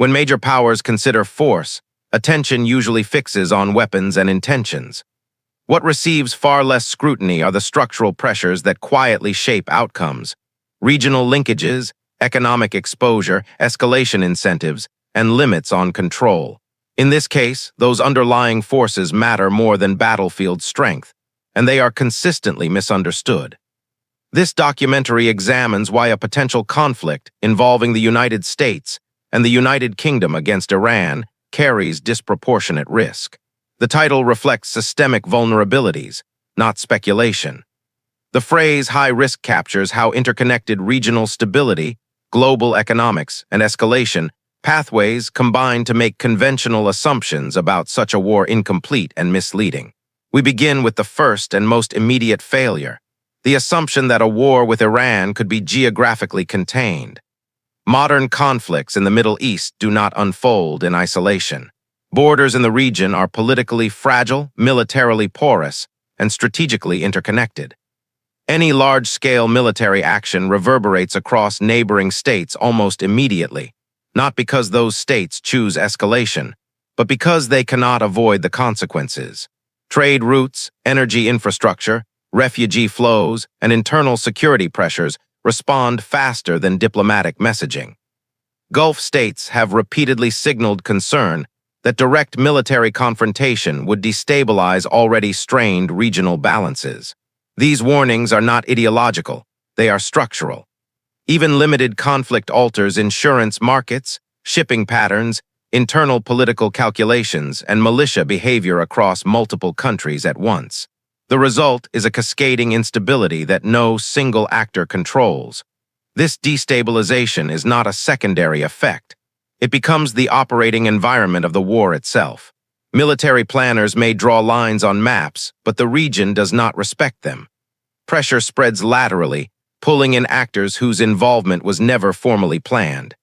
When major powers consider force, attention usually fixes on weapons and intentions. What receives far less scrutiny are the structural pressures that quietly shape outcomes: regional linkages, economic exposure, escalation incentives, and limits on control. In this case, those underlying forces matter more than battlefield strength, and they are consistently misunderstood. This documentary examines why a potential conflict involving the United States and the United Kingdom against Iran carries disproportionate risk. The title reflects systemic vulnerabilities, not speculation. The phrase high risk captures how interconnected regional stability, global economics, and escalation pathways combine to make conventional assumptions about such a war incomplete and misleading. We begin with the first and most immediate failure: the assumption that a war with Iran could be geographically contained. Modern conflicts in the Middle East do not unfold in isolation. Borders in the region are politically fragile, militarily porous, and strategically interconnected. Any large-scale military action reverberates across neighboring states almost immediately, not because those states choose escalation, but because they cannot avoid the consequences. Trade routes, energy infrastructure, refugee flows, and internal security pressures respond faster than diplomatic messaging. Gulf states have repeatedly signaled concern that direct military confrontation would destabilize already strained regional balances. These warnings are not ideological, they are structural. Even limited conflict alters insurance markets, shipping patterns, internal political calculations, and militia behavior across multiple countries at once. The result is a cascading instability that no single actor controls. This destabilization is not a secondary effect. It becomes the operating environment of the war itself. Military planners may draw lines on maps, but the region does not respect them. Pressure spreads laterally, pulling in actors whose involvement was never formally planned.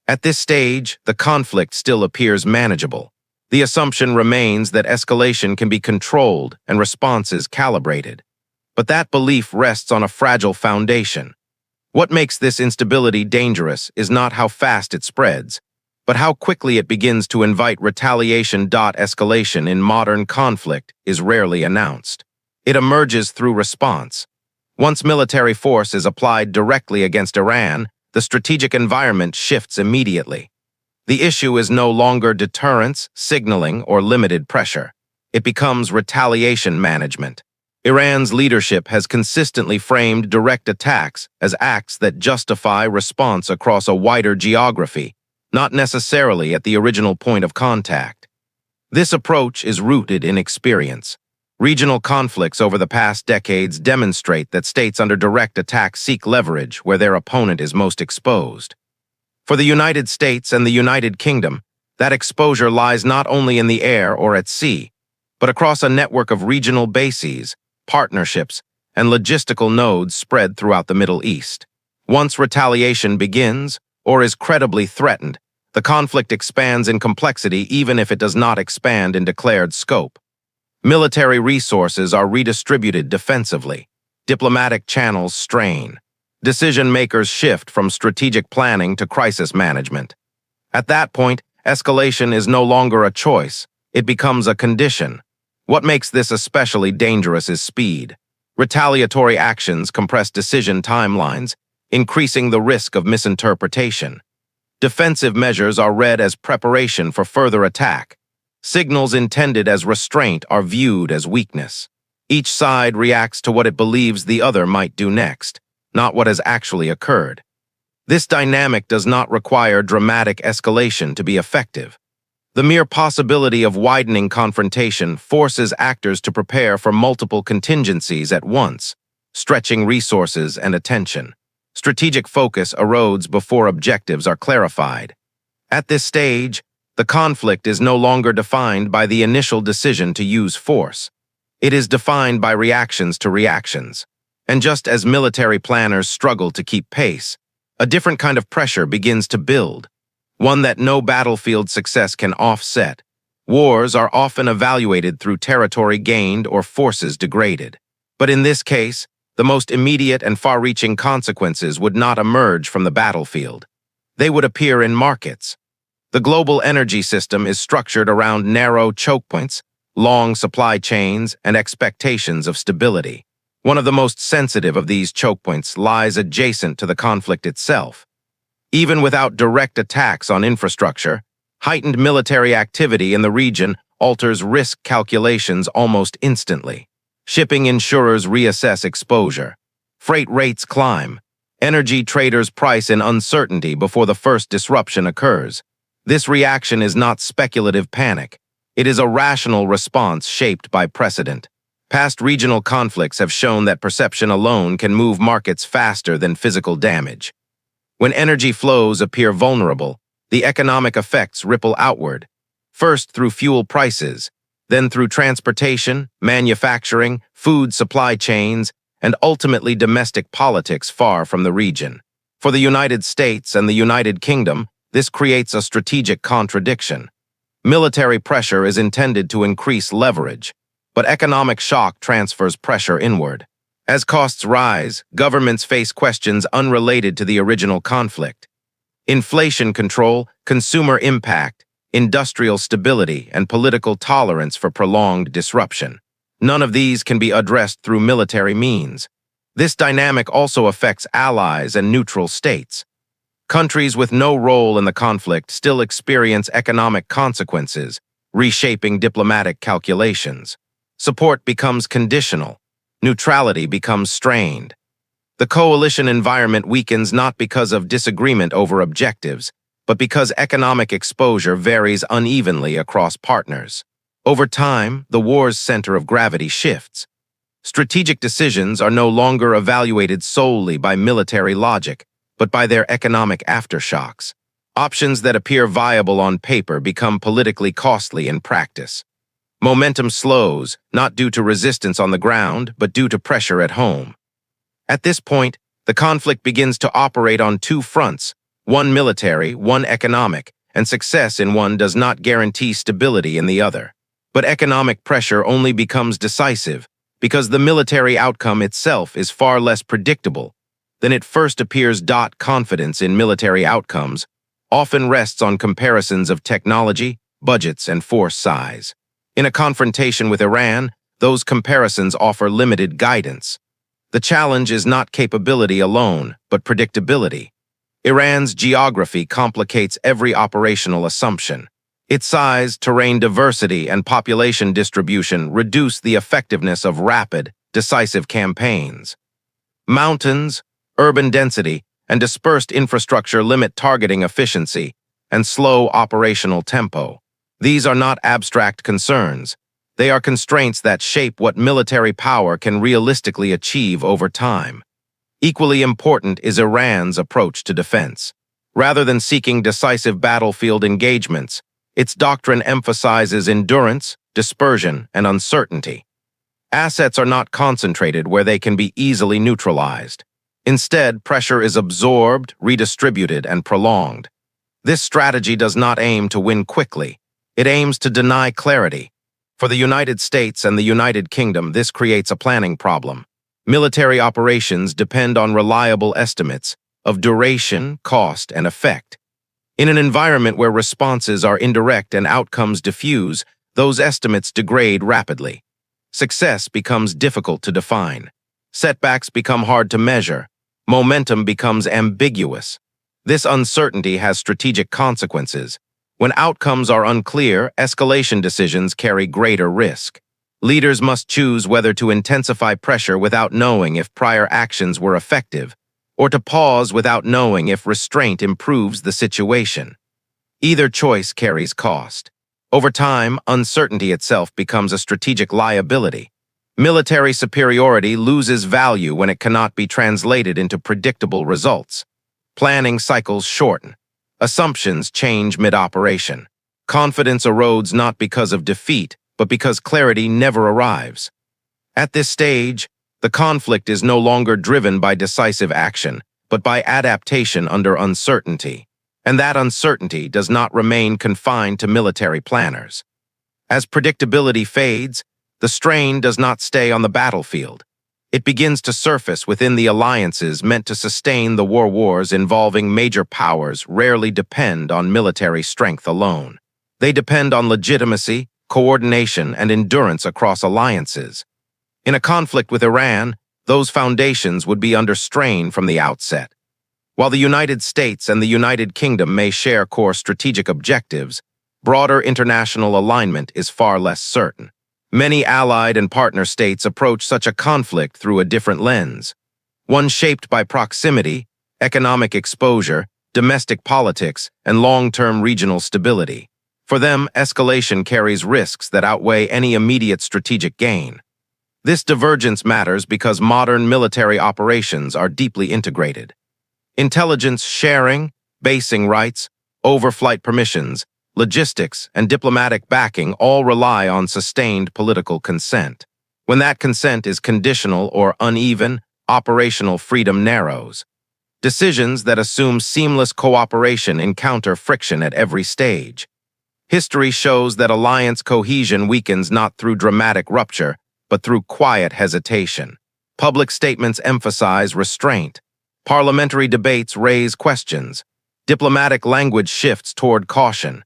At this stage, the conflict still appears manageable. The assumption remains that escalation can be controlled and responses calibrated. But that belief rests on a fragile foundation. What makes this instability dangerous is not how fast it spreads, but how quickly it begins to invite retaliation. Escalation in modern conflict is rarely announced. It emerges through response. Once military force is applied directly against Iran, the strategic environment shifts immediately. The issue is no longer deterrence, signaling, or limited pressure. It becomes retaliation management. Iran's leadership has consistently framed direct attacks as acts that justify response across a wider geography, not necessarily at the original point of contact. This approach is rooted in experience. Regional conflicts over the past decades demonstrate that states under direct attack seek leverage where their opponent is most exposed. For the United States and the United Kingdom, that exposure lies not only in the air or at sea, but across a network of regional bases, partnerships, and logistical nodes spread throughout the Middle East. Once retaliation begins, or is credibly threatened, the conflict expands in complexity even if it does not expand in declared scope. Military resources are redistributed defensively. Diplomatic channels strain. Decision-makers shift from strategic planning to crisis management. At that point, escalation is no longer a choice, it becomes a condition. What makes this especially dangerous is speed. Retaliatory actions compress decision timelines, increasing the risk of misinterpretation. Defensive measures are read as preparation for further attack. Signals intended as restraint are viewed as weakness. Each side reacts to what it believes the other might do next, not what has actually occurred. This dynamic does not require dramatic escalation to be effective. The mere possibility of widening confrontation forces actors to prepare for multiple contingencies at once, stretching resources and attention. Strategic focus erodes before objectives are clarified. At this stage, the conflict is no longer defined by the initial decision to use force. It is defined by reactions to reactions. And just as military planners struggle to keep pace, a different kind of pressure begins to build, one that no battlefield success can offset. Wars are often evaluated through territory gained or forces degraded. But in this case, the most immediate and far-reaching consequences would not emerge from the battlefield. They would appear in markets. The global energy system is structured around narrow choke points, long supply chains, and expectations of stability. One of the most sensitive of these choke points lies adjacent to the conflict itself. Even without direct attacks on infrastructure, heightened military activity in the region alters risk calculations almost instantly. Shipping insurers reassess exposure. Freight rates climb. Energy traders price in uncertainty before the first disruption occurs. This reaction is not speculative panic. It is a rational response shaped by precedent. Past regional conflicts have shown that perception alone can move markets faster than physical damage. When energy flows appear vulnerable, the economic effects ripple outward, first through fuel prices, then through transportation, manufacturing, food supply chains, and ultimately domestic politics far from the region. For the United States and the United Kingdom, this creates a strategic contradiction. Military pressure is intended to increase leverage, but economic shock transfers pressure inward. As costs rise, governments face questions unrelated to the original conflict. Inflation control, consumer impact, industrial stability, and political tolerance for prolonged disruption. None of these can be addressed through military means. This dynamic also affects allies and neutral states. Countries with no role in the conflict still experience economic consequences, reshaping diplomatic calculations. Support becomes conditional. Neutrality becomes strained. The coalition environment weakens not because of disagreement over objectives, but because economic exposure varies unevenly across partners. Over time, the war's center of gravity shifts. Strategic decisions are no longer evaluated solely by military logic, but by their economic aftershocks. Options that appear viable on paper become politically costly in practice. Momentum slows, not due to resistance on the ground, but due to pressure at home. At this point, the conflict begins to operate on two fronts, one military, one economic, and success in one does not guarantee stability in the other. But economic pressure only becomes decisive because the military outcome itself is far less predictable than it first appears. Confidence in military outcomes often rests on comparisons of technology, budgets, and force size. In a confrontation with Iran, those comparisons offer limited guidance. The challenge is not capability alone, but predictability. Iran's geography complicates every operational assumption. Its size, terrain diversity, and population distribution reduce the effectiveness of rapid, decisive campaigns. Mountains, urban density, and dispersed infrastructure limit targeting efficiency and slow operational tempo. These are not abstract concerns. They are constraints that shape what military power can realistically achieve over time. Equally important is Iran's approach to defense. Rather than seeking decisive battlefield engagements, its doctrine emphasizes endurance, dispersion, and uncertainty. Assets are not concentrated where they can be easily neutralized. Instead, pressure is absorbed, redistributed, and prolonged. This strategy does not aim to win quickly. It aims to deny clarity. For the United States and the United Kingdom, this creates a planning problem. Military operations depend on reliable estimates of duration, cost, and effect. In an environment where responses are indirect and outcomes diffuse, those estimates degrade rapidly. Success becomes difficult to define. Setbacks become hard to measure. Momentum becomes ambiguous. This uncertainty has strategic consequences. When outcomes are unclear, escalation decisions carry greater risk. Leaders must choose whether to intensify pressure without knowing if prior actions were effective, or to pause without knowing if restraint improves the situation. Either choice carries cost. Over time, uncertainty itself becomes a strategic liability. Military superiority loses value when it cannot be translated into predictable results. Planning cycles shorten. Assumptions change mid-operation. Confidence erodes not because of defeat, but because clarity never arrives. At this stage, the conflict is no longer driven by decisive action, but by adaptation under uncertainty. And that uncertainty does not remain confined to military planners. As predictability fades, the strain does not stay on the battlefield. It begins to surface within the alliances meant to sustain the wars involving major powers rarely depend on military strength alone. They depend on legitimacy, coordination, and endurance across alliances. In a conflict with Iran, those foundations would be under strain from the outset. While the United States and the United Kingdom may share core strategic objectives, broader international alignment is far less certain. Many allied and partner states approach such a conflict through a different lens, one shaped by proximity, economic exposure, domestic politics, and long-term regional stability. For them, escalation carries risks that outweigh any immediate strategic gain. This divergence matters because modern military operations are deeply integrated. Intelligence sharing, basing rights, overflight permissions, logistics, and diplomatic backing all rely on sustained political consent. When that consent is conditional or uneven, operational freedom narrows. Decisions that assume seamless cooperation encounter friction at every stage. History shows that alliance cohesion weakens not through dramatic rupture, but through quiet hesitation. Public statements emphasize restraint. Parliamentary debates raise questions. Diplomatic language shifts toward caution.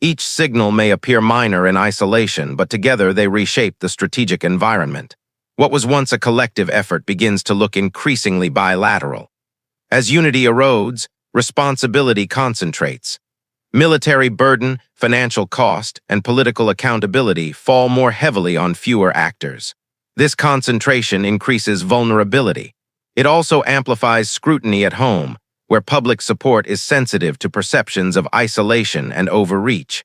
Each signal may appear minor in isolation, but together they reshape the strategic environment. What was once a collective effort begins to look increasingly bilateral. As unity erodes, responsibility concentrates. Military burden, financial cost, and political accountability fall more heavily on fewer actors. This concentration increases vulnerability. It also amplifies scrutiny at home, where public support is sensitive to perceptions of isolation and overreach.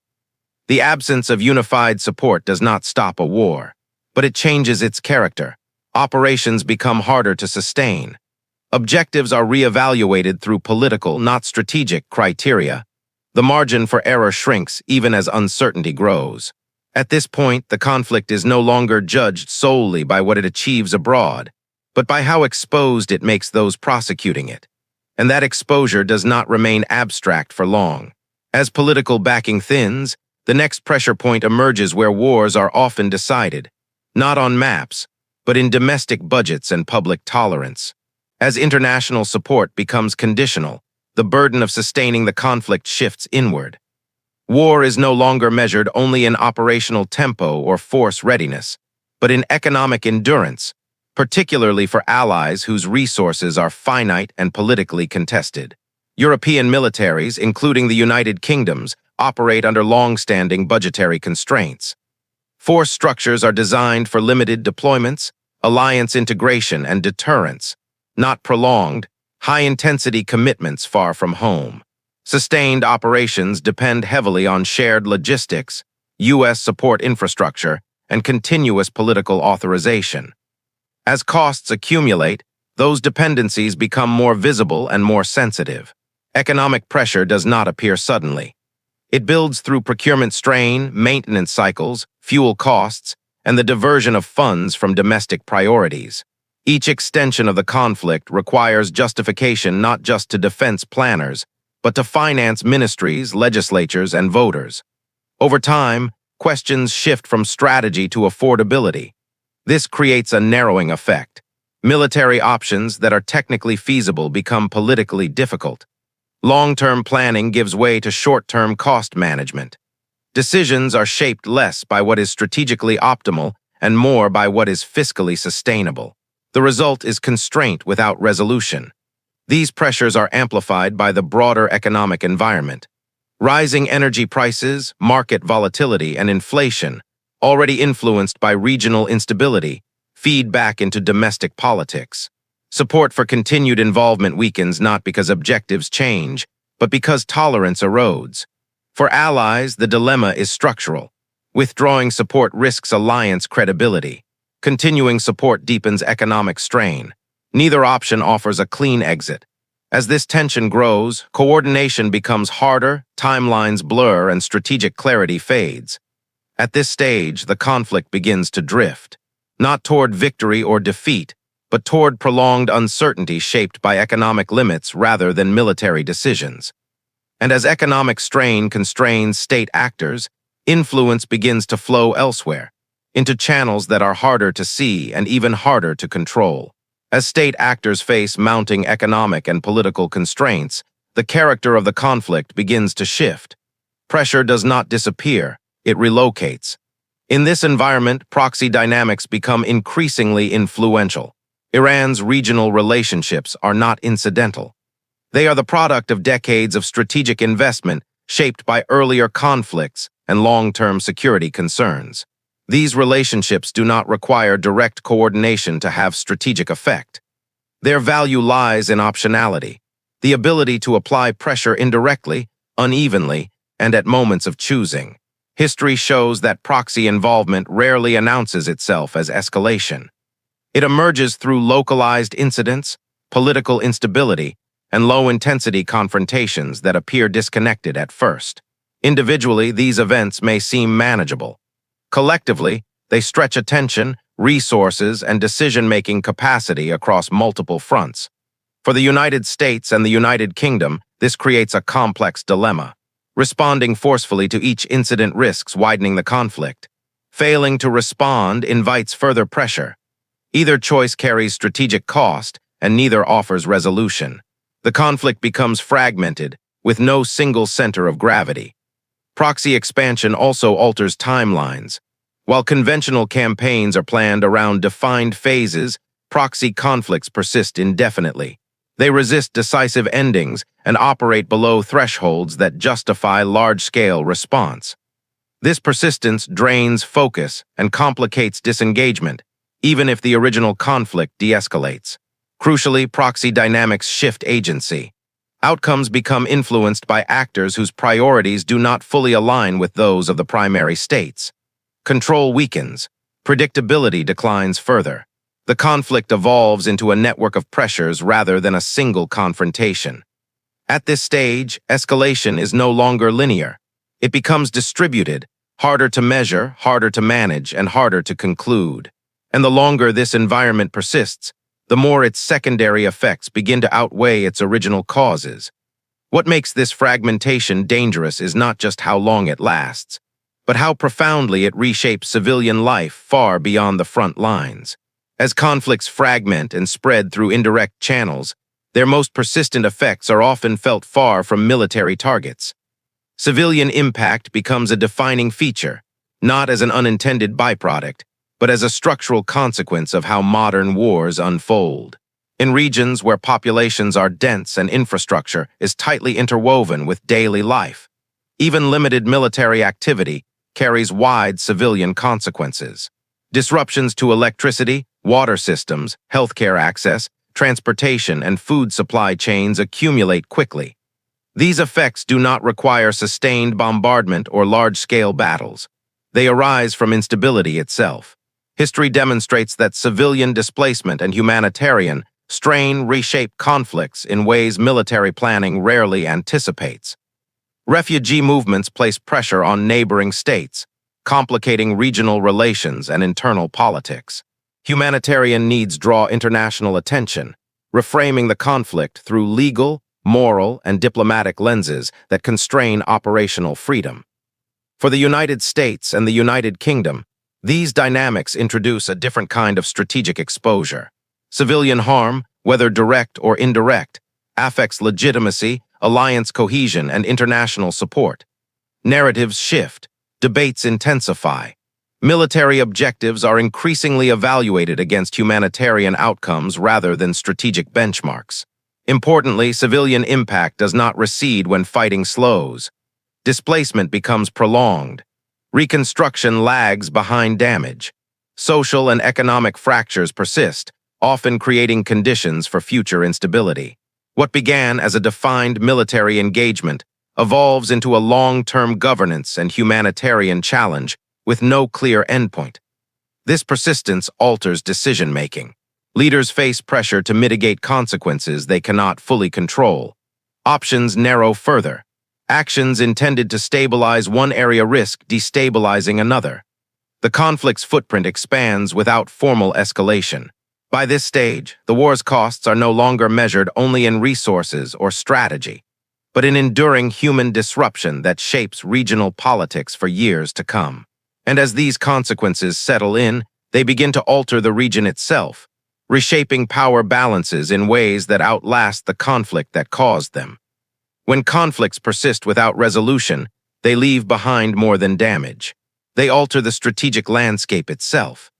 The absence of unified support does not stop a war, but it changes its character. Operations become harder to sustain. Objectives are reevaluated through political, not strategic, criteria. The margin for error shrinks even as uncertainty grows. At this point, the conflict is no longer judged solely by what it achieves abroad, but by how exposed it makes those prosecuting it. And that exposure does not remain abstract for long. As political backing thins, the next pressure point emerges where wars are often decided, not on maps, but in domestic budgets and public tolerance. As international support becomes conditional, the burden of sustaining the conflict shifts inward. War is no longer measured only in operational tempo or force readiness, but in economic endurance, particularly for allies whose resources are finite and politically contested. European militaries, including the United Kingdom's, operate under long-standing budgetary constraints. Force structures are designed for limited deployments, alliance integration, and deterrence, not prolonged, high-intensity commitments far from home. Sustained operations depend heavily on shared logistics, U.S. support infrastructure, and continuous political authorization. As costs accumulate, those dependencies become more visible and more sensitive. Economic pressure does not appear suddenly. It builds through procurement strain, maintenance cycles, fuel costs, and the diversion of funds from domestic priorities. Each extension of the conflict requires justification not just to defense planners, but to finance ministries, legislatures, and voters. Over time, questions shift from strategy to affordability. This creates a narrowing effect. Military options that are technically feasible become politically difficult. Long-term planning gives way to short-term cost management. Decisions are shaped less by what is strategically optimal and more by what is fiscally sustainable. The result is constraint without resolution. These pressures are amplified by the broader economic environment. Rising energy prices, market volatility, and inflation, already influenced by regional instability, feed back into domestic politics. Support for continued involvement weakens not because objectives change, but because tolerance erodes. For allies, the dilemma is structural. Withdrawing support risks alliance credibility. Continuing support deepens economic strain. Neither option offers a clean exit. As this tension grows, coordination becomes harder, timelines blur, and strategic clarity fades. At this stage, the conflict begins to drift, not toward victory or defeat, but toward prolonged uncertainty shaped by economic limits rather than military decisions. And as economic strain constrains state actors, influence begins to flow elsewhere, into channels that are harder to see and even harder to control. As state actors face mounting economic and political constraints, the character of the conflict begins to shift. Pressure does not disappear, it relocates. In this environment, proxy dynamics become increasingly influential. Iran's regional relationships are not incidental. They are the product of decades of strategic investment shaped by earlier conflicts and long-term security concerns. These relationships do not require direct coordination to have strategic effect. Their value lies in optionality, the ability to apply pressure indirectly, unevenly, and at moments of choosing. History shows that proxy involvement rarely announces itself as escalation. It emerges through localized incidents, political instability, and low-intensity confrontations that appear disconnected at first. Individually, these events may seem manageable. Collectively, they stretch attention, resources, and decision-making capacity across multiple fronts. For the United States and the United Kingdom, this creates a complex dilemma. Responding forcefully to each incident risks widening the conflict. Failing to respond invites further pressure. Either choice carries strategic cost, and neither offers resolution. The conflict becomes fragmented, with no single center of gravity. Proxy expansion also alters timelines. While conventional campaigns are planned around defined phases, proxy conflicts persist indefinitely. They resist decisive endings and operate below thresholds that justify large-scale response. This persistence drains focus and complicates disengagement, even if the original conflict de-escalates. Crucially, proxy dynamics shift agency. Outcomes become influenced by actors whose priorities do not fully align with those of the primary states. Control weakens. Predictability declines further. The conflict evolves into a network of pressures rather than a single confrontation. At this stage, escalation is no longer linear. It becomes distributed, harder to measure, harder to manage, and harder to conclude. And the longer this environment persists, the more its secondary effects begin to outweigh its original causes. What makes this fragmentation dangerous is not just how long it lasts, but how profoundly it reshapes civilian life far beyond the front lines. As conflicts fragment and spread through indirect channels, their most persistent effects are often felt far from military targets. Civilian impact becomes a defining feature, not as an unintended byproduct, but as a structural consequence of how modern wars unfold. In regions where populations are dense and infrastructure is tightly interwoven with daily life, even limited military activity carries wide civilian consequences. Disruptions to electricity, water systems, healthcare access, transportation, and food supply chains accumulate quickly. These effects do not require sustained bombardment or large-scale battles. They arise from instability itself. History demonstrates that civilian displacement and humanitarian strain reshape conflicts in ways military planning rarely anticipates. Refugee movements place pressure on neighboring states, complicating regional relations and internal politics. Humanitarian needs draw international attention, reframing the conflict through legal, moral, and diplomatic lenses that constrain operational freedom. For the United States and the United Kingdom, these dynamics introduce a different kind of strategic exposure. Civilian harm, whether direct or indirect, affects legitimacy, alliance cohesion, and international support. Narratives shift, debates intensify. Military objectives are increasingly evaluated against humanitarian outcomes rather than strategic benchmarks. Importantly, civilian impact does not recede when fighting slows. Displacement becomes prolonged. Reconstruction lags behind damage. Social and economic fractures persist, often creating conditions for future instability. What began as a defined military engagement evolves into a long-term governance and humanitarian challenge with no clear endpoint. This persistence alters decision-making. Leaders face pressure to mitigate consequences they cannot fully control. Options narrow further. Actions intended to stabilize one area risk destabilizing another. The conflict's footprint expands without formal escalation. By this stage, the war's costs are no longer measured only in resources or strategy, but in enduring human disruption that shapes regional politics for years to come. And as these consequences settle in, they begin to alter the region itself, reshaping power balances in ways that outlast the conflict that caused them. When conflicts persist without resolution, they leave behind more than damage. They alter the strategic landscape itself.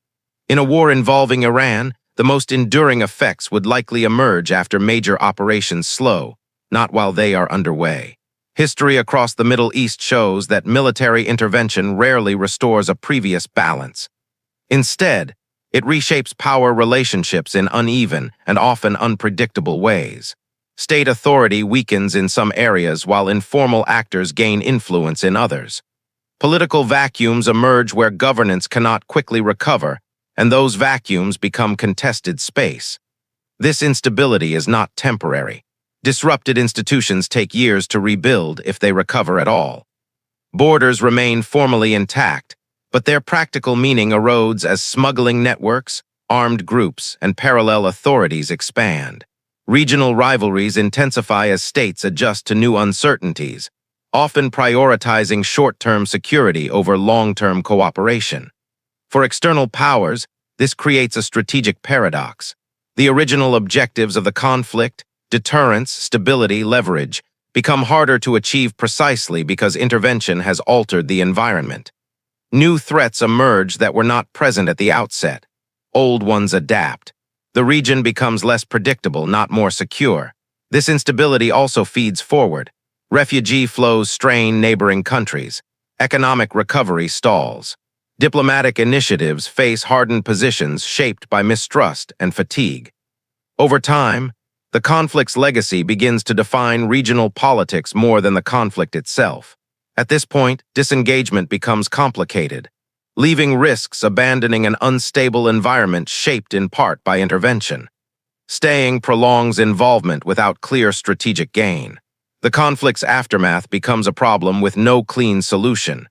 In a war involving Iran, the most enduring effects would likely emerge after major operations slow, not while they are underway. History across the Middle East shows that military intervention rarely restores a previous balance. Instead, it reshapes power relationships in uneven and often unpredictable ways. State authority weakens in some areas while informal actors gain influence in others. Political vacuums emerge where governance cannot quickly recover, and those vacuums become contested space. This instability is not temporary. Disrupted institutions take years to rebuild if they recover at all. Borders remain formally intact, but their practical meaning erodes as smuggling networks, armed groups, and parallel authorities expand. Regional rivalries intensify as states adjust to new uncertainties, often prioritizing short-term security over long-term cooperation. For external powers, this creates a strategic paradox. The original objectives of the conflict, deterrence, stability, leverage, become harder to achieve precisely because intervention has altered the environment. New threats emerge that were not present at the outset. Old ones adapt. The region becomes less predictable, not more secure. This instability also feeds forward. Refugee flows strain neighboring countries. Economic recovery stalls. Diplomatic initiatives face hardened positions shaped by mistrust and fatigue. Over time, the conflict's legacy begins to define regional politics more than the conflict itself. At this point, disengagement becomes complicated, leaving risks abandoning an unstable environment shaped in part by intervention. Staying prolongs involvement without clear strategic gain. The conflict's aftermath becomes a problem with no clean solution.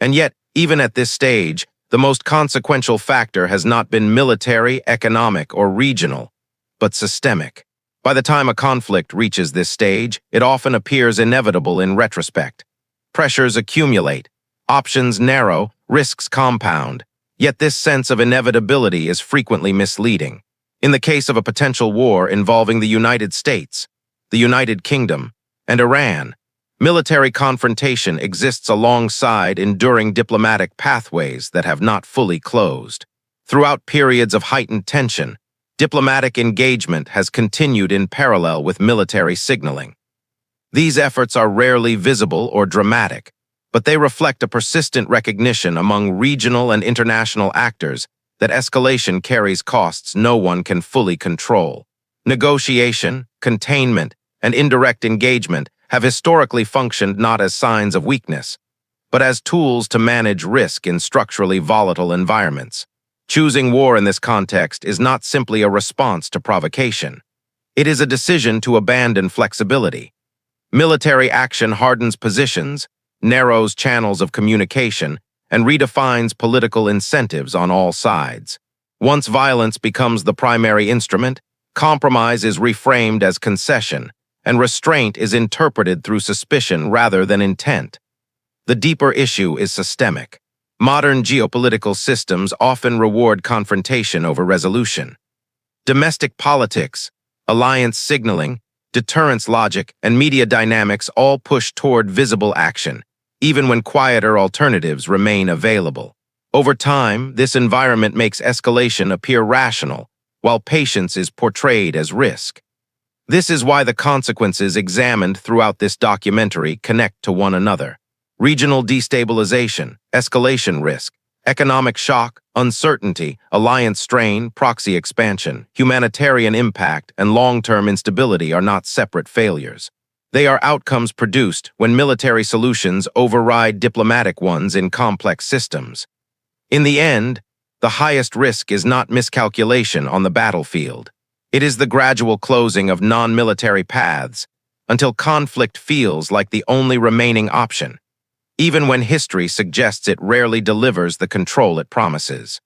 And yet, even at this stage, the most consequential factor has not been military, economic, or regional, but systemic. By the time a conflict reaches this stage, it often appears inevitable in retrospect. Pressures accumulate, options narrow, risks compound. Yet this sense of inevitability is frequently misleading. In the case of a potential war involving the United States, the United Kingdom, and Iran, military confrontation exists alongside enduring diplomatic pathways that have not fully closed. Throughout periods of heightened tension, diplomatic engagement has continued in parallel with military signaling. These efforts are rarely visible or dramatic, but they reflect a persistent recognition among regional and international actors that escalation carries costs no one can fully control. Negotiation, containment, and indirect engagement have historically functioned not as signs of weakness, but as tools to manage risk in structurally volatile environments. Choosing war in this context is not simply a response to provocation. It is a decision to abandon flexibility. Military action hardens positions, narrows channels of communication, and redefines political incentives on all sides. Once violence becomes the primary instrument, compromise is reframed as concession, and restraint is interpreted through suspicion rather than intent. The deeper issue is systemic. Modern geopolitical systems often reward confrontation over resolution. Domestic politics, alliance signaling, deterrence logic, and media dynamics all push toward visible action, even when quieter alternatives remain available. Over time, this environment makes escalation appear rational, while patience is portrayed as risk. This is why the consequences examined throughout this documentary connect to one another. Regional destabilization, escalation risk, economic shock, uncertainty, alliance strain, proxy expansion, humanitarian impact, and long-term instability are not separate failures. They are outcomes produced when military solutions override diplomatic ones in complex systems. In the end, the highest risk is not miscalculation on the battlefield. It is the gradual closing of non-military paths until conflict feels like the only remaining option, even when history suggests it rarely delivers the control it promises.